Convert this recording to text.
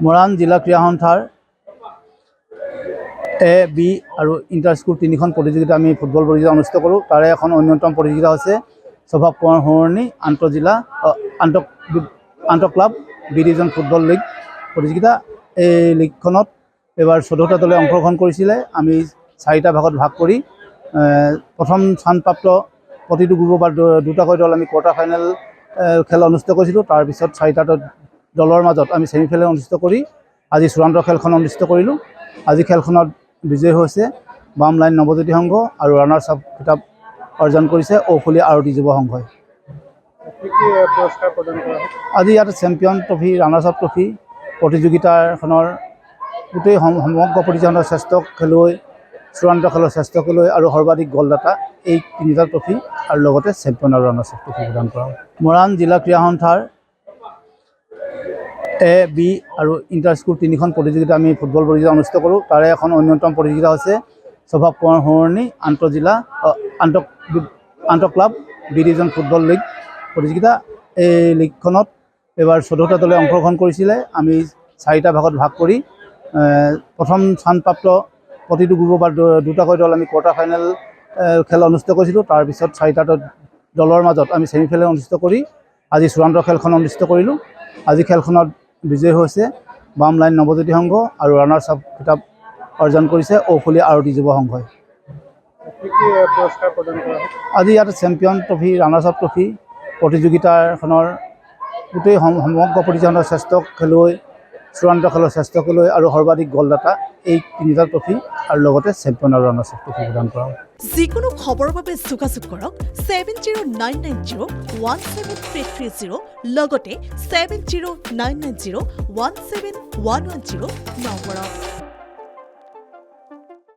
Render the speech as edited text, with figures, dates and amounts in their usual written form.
মৰাণ জিলা ক্ৰীড়া সন্থাৰ এ বি আৰু ইণ্টাৰ স্কুল তিনিখন প্ৰতিযোগিতা আমি ফুটবল প্ৰতিযোগিতা অনুষ্ঠিত কৰোঁ। তাৰে এখন অন্যতম প্ৰতিযোগিতা হৈছে স্বভাৱ কোঁৱৰ সোঁৱৰণী আন্তঃজিলা আন্তঃ club B division football league প্ৰতিযোগিতা। এই লীগখনত এইবাৰ 14টা দলে অংশগ্ৰহণ কৰিছিলে। আমি 4টা ভাগত ভাগ কৰি প্ৰথম স্থানপ্ৰাপ্ত প্ৰতিটো গ্ৰুপৰ দুটাকৈ দল আমি কোৱাৰ্টাৰ ফাইনেল খেল অনুষ্ঠিত কৰিছিলোঁ। তাৰপিছত 4টা দলৰ মাজত আমি ছেমিফাইনেল অনুষ্ঠিত কৰি আজি চূড়ান্ত খেলখন অনুষ্ঠিত কৰিলোঁ। আজি খেলখনত বিজয়ী হৈছে বাম লাইন নৱজ্যোতি সংঘ আৰু ৰানাৰ্ছ আপ খিতাপ অৰ্জন কৰিছে ঔফুলি আৰতি যুৱ সংঘই। আজি ইয়াত champion trophy, runners up trophy প্ৰতিযোগিতাখনৰ গোটেই সমগ্ৰ প্ৰতিযোগিতাৰ শ্ৰেষ্ঠ খেলুৱৈ, চূড়ান্ত খেলৰ শ্ৰেষ্ঠ খেলুৱৈ আৰু সৰ্বাধিক গ'লদাতা এই 3টা ট্ৰফি আৰু লগতে চেম্পিয়ন আৰু ৰানাৰ্ছ আপ ট্ৰফি প্ৰদান কৰা হয়। মৰাণ জিলা ক্ৰীড়া সন্থাৰ এ বি আৰু ইণ্টাৰ স্কুল তিনিখন প্ৰতিযোগিতা আমি ফুটবল প্ৰতিযোগিতা অনুষ্ঠিত কৰোঁ। তাৰে এখন অন্যতম প্ৰতিযোগিতা হৈছে স্বভাৱ কোঁৱৰ সোঁৱৰণী আন্তঃ club B division football league প্ৰতিযোগিতা। এই লীগখনত এইবাৰ 14টা দলে অংশগ্ৰহণ কৰিছিলে। আমি 4টা ভাগত ভাগ কৰি প্ৰথম স্থানপ্ৰাপ্ত প্ৰতিটো গ্ৰুপৰ দুটাকৈ দল আমি কোৱাৰ্টাৰ ফাইনেল খেল অনুষ্ঠিত কৰিছিলোঁ। তাৰপিছত 4টা দলৰ মাজত আমি ছেমিফাইনেল অনুষ্ঠিত কৰি আজি চূড়ান্ত খেলখন অনুষ্ঠিত কৰিলোঁ। আজি খেলখনত বিজয়ী হৈছে বাম লাইন নৱজ্যোতি সংঘ আৰু ৰানাৰ্ছ আপ খিতাপ অৰ্জন কৰিছে ঔফুলি আৰতি যুৱ সংঘই। আজি ইয়াত champion trophy, runners up trophy প্ৰতিযোগিতাখনৰ গোটেই সমগ্ৰ প্ৰতিযোগিতাৰ শ্ৰেষ্ঠ খেলুৱৈ, চূড়ান্ত খেলৰ শ্ৰেষ্ঠ খেলুৱৈ আৰু সৰ্বাধিক গ'লদাতা এই 3টা ট্ৰফি আৰু লগতে চেম্পিয়ন আৰু ৰানাৰ্ছ আপ ট্ৰফি প্ৰদান কৰা হয়। যিকোনো খবৰৰ বাবে যোগাযোগ কৰক 7099017330 লগতে 7099017110 নম্বৰত।